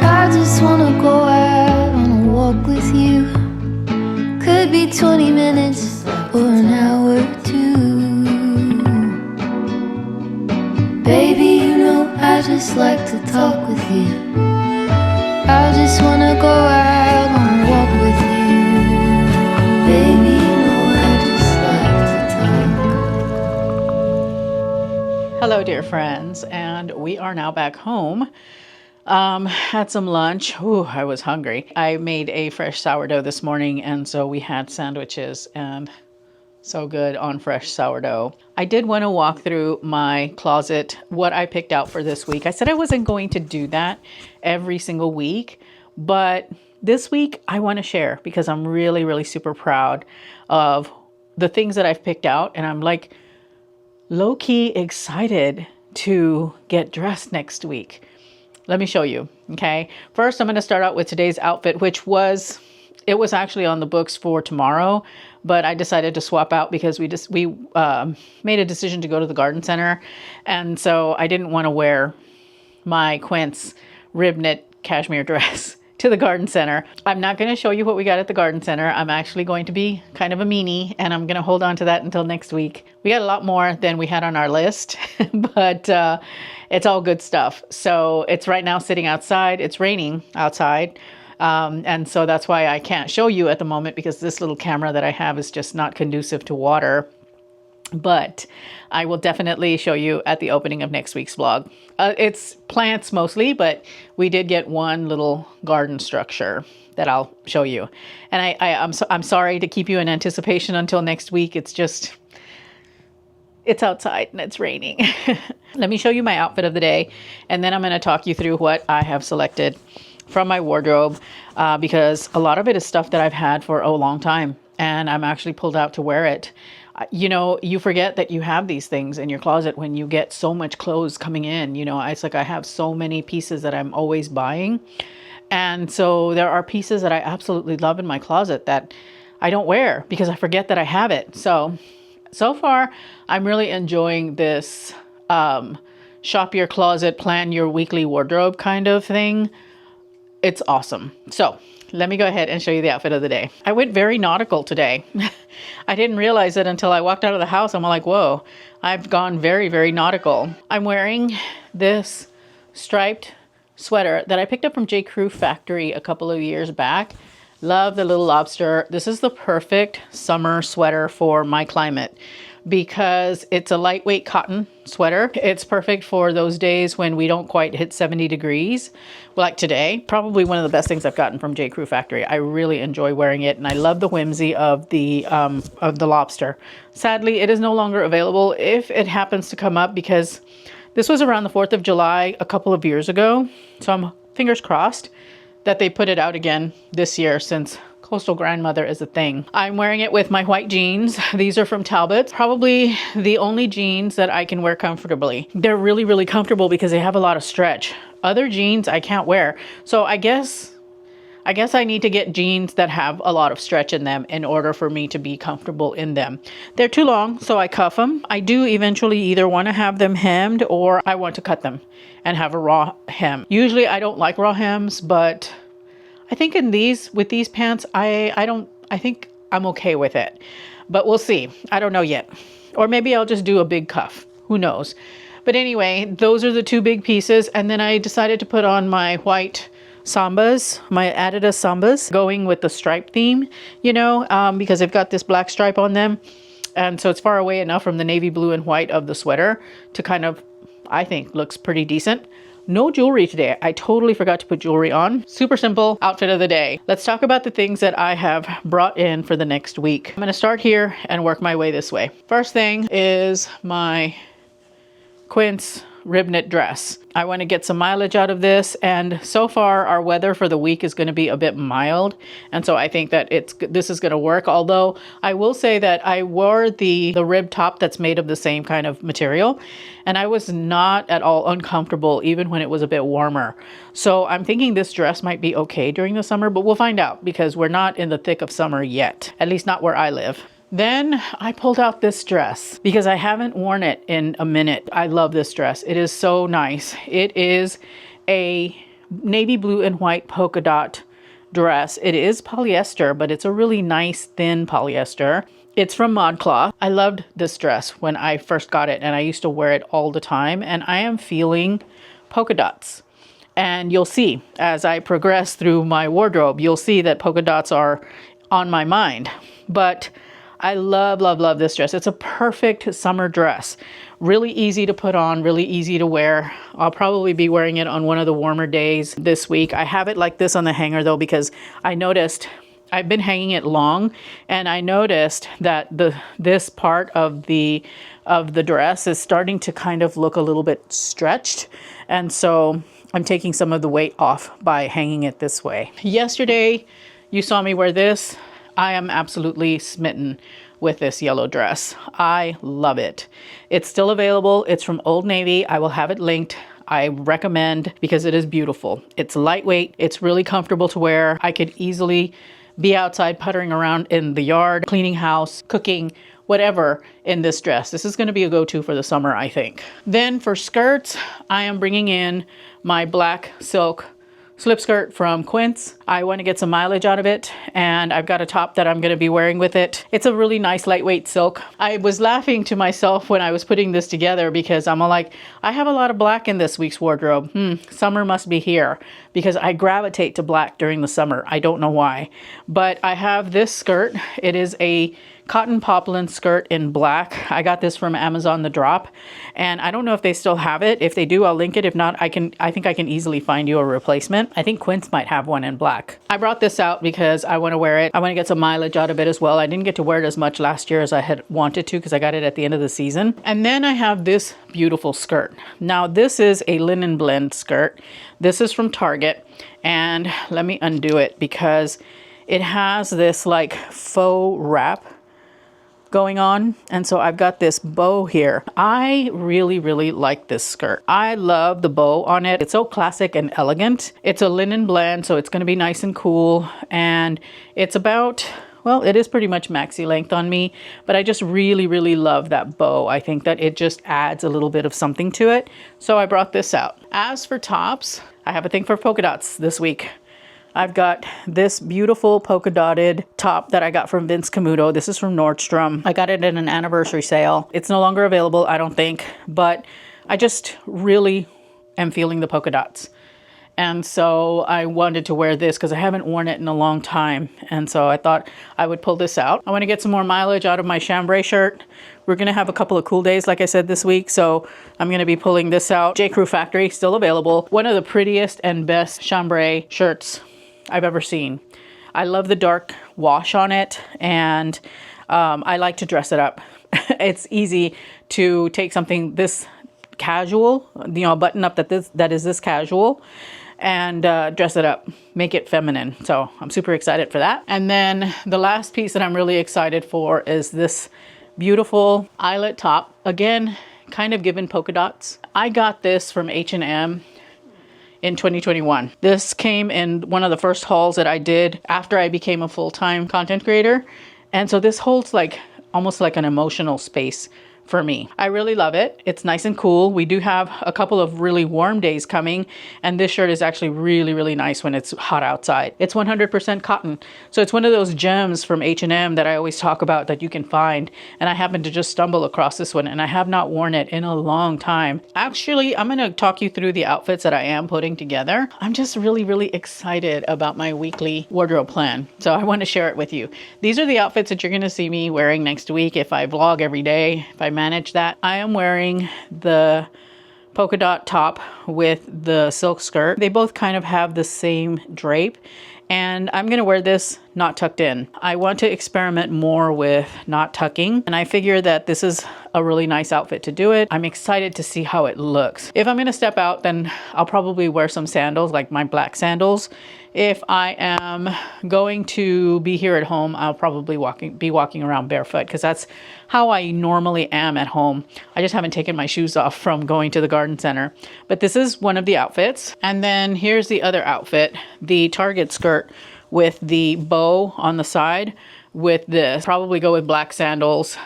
I just wanna go out on a walk with you. Could be 20 minutes or an hour or two. Baby, you know I just like to talk with you. I just wanna go out on a walk with you. Baby, you know I just like to talk. Hello, dear friends, and we are now back home. Had some lunch. Ooh, I was hungry. I made a fresh sourdough this morning, and so we had sandwiches, and so good on fresh sourdough. I did want to walk through my closet, what I picked out for this week. I said I wasn't going to do that every single week, but this week I want to share because I'm really, really super proud of the things that I've picked out, and I'm like low-key excited to get dressed next week. Let me show you. Okay. First, I'm going to start out with today's outfit, which was actually on the books for tomorrow, but I decided to swap out because we made a decision to go to the garden center. And so I didn't want to wear my Quince rib knit cashmere dress to the garden center. I'm not going to show you what we got at the garden center. I'm actually going to be kind of a meanie, and I'm going to hold on to that until next week. We got a lot more than we had on our list, but it's all good stuff. So it's right now sitting outside. It's raining outside. And so that's why I can't show you at the moment, because this little camera that I have is just not conducive to water. But I will definitely show you at the opening of next week's vlog. It's plants mostly, but we did get one little garden structure that I'll show you. And I'm sorry to keep you in anticipation until next week. It's just, it's outside and it's raining. Let me show you my outfit of the day, and then I'm going to talk you through what I have selected from my wardrobe, because a lot of it is stuff that I've had for a long time, and I'm actually pulled out to wear it. You know, you forget that you have these things in your closet when you get so much clothes coming in. You know, it's like I have so many pieces that I'm always buying. And so there are pieces that I absolutely love in my closet that I don't wear because I forget that I have it. So far, I'm really enjoying this shop your closet, plan your weekly wardrobe kind of thing. It's awesome. So let me go ahead and show you the outfit of the day. I went very nautical today. I didn't realize it until I walked out of the house. I'm like, whoa, I've gone very, very nautical. I'm wearing this striped sweater that I picked up from J. Crew Factory a couple of years back. Love the little lobster. This is the perfect summer sweater for my climate because it's a lightweight cotton sweater. It's perfect for those days when we don't quite hit 70 degrees like today. Probably one of the best things I've gotten from J. Crew Factory. I really enjoy wearing it, and I love the whimsy of the lobster. Sadly, it is no longer available if it happens to come up, because this was around the 4th of July a couple of years ago. So I'm fingers crossed that they put it out again this year, since coastal grandmother is a thing. I'm wearing it with my white jeans. These are from Talbot. Probably the only jeans that I can wear comfortably. They're really, really comfortable because they have a lot of stretch. Other jeans I can't wear. So I guess I need to get jeans that have a lot of stretch in them in order for me to be comfortable in them. They're too long, so I cuff them. I do eventually either want to have them hemmed or I want to cut them and have a raw hem. Usually I don't like raw hems, but I think with these pants, I think I'm okay with it. But we'll see. I don't know yet. Or maybe I'll just do a big cuff. Who knows? But anyway, those are the two big pieces. And then I decided to put on my white Sambas, my Adidas Sambas, going with the stripe theme, you know, because they've got this black stripe on them. And so it's far away enough from the navy blue and white of the sweater to kind of, I think, looks pretty decent. No jewelry today. I totally forgot to put jewelry on. Super simple outfit of the day. Let's talk about the things that I have brought in for the next week. I'm going to start here and work my way this way. First thing is my Quince rib knit dress. I want to get some mileage out of this, and so far our weather for the week is going to be a bit mild, and so I think that this is going to work. Although I will say that I wore the rib top that's made of the same kind of material, and I was not at all uncomfortable even when it was a bit warmer. So I'm thinking this dress might be okay during the summer, but we'll find out because we're not in the thick of summer yet, at least not where I live. Then I pulled out this dress because I haven't worn it in a minute. I love this dress. It is so nice. It is a navy blue and white polka dot dress. It is polyester, but it's a really nice thin polyester. It's from ModCloth. I loved this dress when I first got it, and I used to wear it all the time, and I am feeling polka dots. And you'll see as I progress through my wardrobe, you'll see that polka dots are on my mind. But I love, love, love this dress. It's a perfect summer dress. Really easy to put on, really easy to wear. I'll probably be wearing it on one of the warmer days this week. I have it like this on the hanger though, because I noticed I've been hanging it long, and I noticed that this part of the dress is starting to kind of look a little bit stretched. And so I'm taking some of the weight off by hanging it this way. Yesterday, you saw me wear this. I am absolutely smitten with this yellow dress. I love it. It's still available. It's from Old Navy. I will have it linked. I recommend because it is beautiful. It's lightweight. It's really comfortable to wear. I could easily be outside puttering around in the yard, cleaning house, cooking, whatever in this dress. This is going to be a go-to for the summer, I think. Then for skirts, I am bringing in my black silk slip skirt from Quince. I want to get some mileage out of it, and I've got a top that I'm going to be wearing with it. It's a really nice lightweight silk. I was laughing to myself when I was putting this together because I'm like, I have a lot of black in this week's wardrobe. Summer must be here, because I gravitate to black during the summer. I don't know why, but I have this skirt. It is a cotton poplin skirt in black. I got this from Amazon The Drop, and I don't know if they still have it. If they do, I'll link it. If not, I think I can easily find you a replacement. I think Quince might have one in black. I brought this out because I want to wear it. I want to get some mileage out of it as well. I didn't get to wear it as much last year as I had wanted to because I got it at the end of the season. And then I have this beautiful skirt. Now this is a linen blend skirt. This is from Target, and let me undo it because it has this like faux wrap going on, and so I've got this bow here. I really, really like this skirt. I love the bow on it. It's so classic and elegant. It's a linen blend, so it's going to be nice and cool, and it's about, well, it is pretty much maxi length on me, but I just really, really love that bow. I think that it just adds a little bit of something to it, so I brought this out. As for tops, I have a thing for polka dots this week. I've got this beautiful polka dotted top that I got from Vince Camuto. This is from Nordstrom. I got it in an anniversary sale. It's no longer available, I don't think, but I just really am feeling the polka dots. And so I wanted to wear this because I haven't worn it in a long time. And so I thought I would pull this out. I want to get some more mileage out of my chambray shirt. We're going to have a couple of cool days, like I said, this week. So I'm going to be pulling this out. J. Crew Factory, still available. One of the prettiest and best chambray shirts I've ever seen. I love the dark wash on it, and I like to dress it up. It's easy to take something this casual, you know, a button up that is this casual, and dress it up, make it feminine. So I'm super excited for that. And then the last piece that I'm really excited for is this beautiful eyelet top. Again, kind of given polka dots. I got this from H&M. in 2021. This came in one of the first hauls that I did after I became a full-time content creator. And so this holds like almost like an emotional space for me. I really love it. It's nice and cool. We do have a couple of really warm days coming, and this shirt is actually really, really nice when it's hot outside. It's 100% cotton. So it's one of those gems from H&M that I always talk about that you can find. And I happened to just stumble across this one, and I have not worn it in a long time. Actually, I'm going to talk you through the outfits that I am putting together. I'm just really, really excited about my weekly wardrobe plan. So I want to share it with you. These are the outfits that you're going to see me wearing next week if I vlog every day, if I manage that. I am wearing the polka dot top with the silk skirt. They both kind of have the same drape, and I'm going to wear this not tucked in. I want to experiment more with not tucking, and I figure that this is a really nice outfit to do it. I'm excited to see how it looks. If I'm going to step out, then I'll probably wear some sandals, like my black sandals. If I am going to be here at home, I'll probably be walking around barefoot, because that's how I normally am at home. I just haven't taken my shoes off from going to the garden center. But this is one of the outfits. And then here's the other outfit, the Target skirt with the bow on the side with this. Probably go with black sandals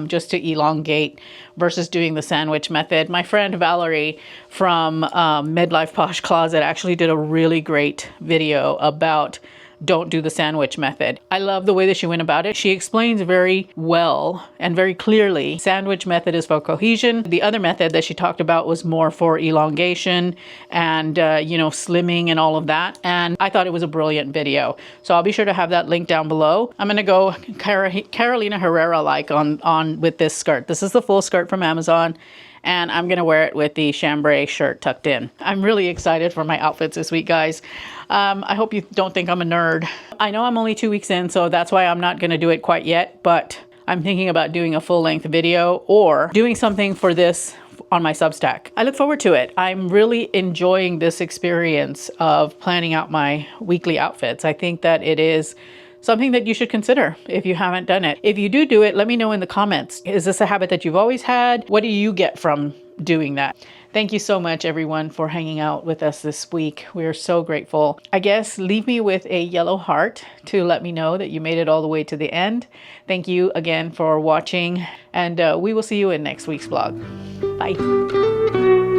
just to elongate versus doing the sandwich method. My friend Valerie from Midlife Posh Closet actually did a really great video about don't do the sandwich method. I love the way that she went about it. She explains very well and very clearly. Sandwich method is for cohesion. The other method that she talked about was more for elongation and, slimming and all of that. And I thought it was a brilliant video. So I'll be sure to have that link down below. I'm going to go Carolina Herrera-like on with this skirt. This is the full skirt from Amazon, and I'm going to wear it with the chambray shirt tucked in. I'm really excited for my outfits this week, guys. I hope you don't think I'm a nerd. I know I'm only 2 weeks in, so that's why I'm not going to do it quite yet, but I'm thinking about doing a full-length video or doing something for this on my Substack. I look forward to it. I'm really enjoying this experience of planning out my weekly outfits. I think that it is something that you should consider if you haven't done it. If you do it, let me know in the comments. Is this a habit that you've always had? What do you get from doing that? Thank you so much, everyone, for hanging out with us this week. We're so grateful. I guess leave me with a yellow heart to let me know that you made it all the way to the end. Thank you again for watching, and we will see you in next week's vlog. Bye.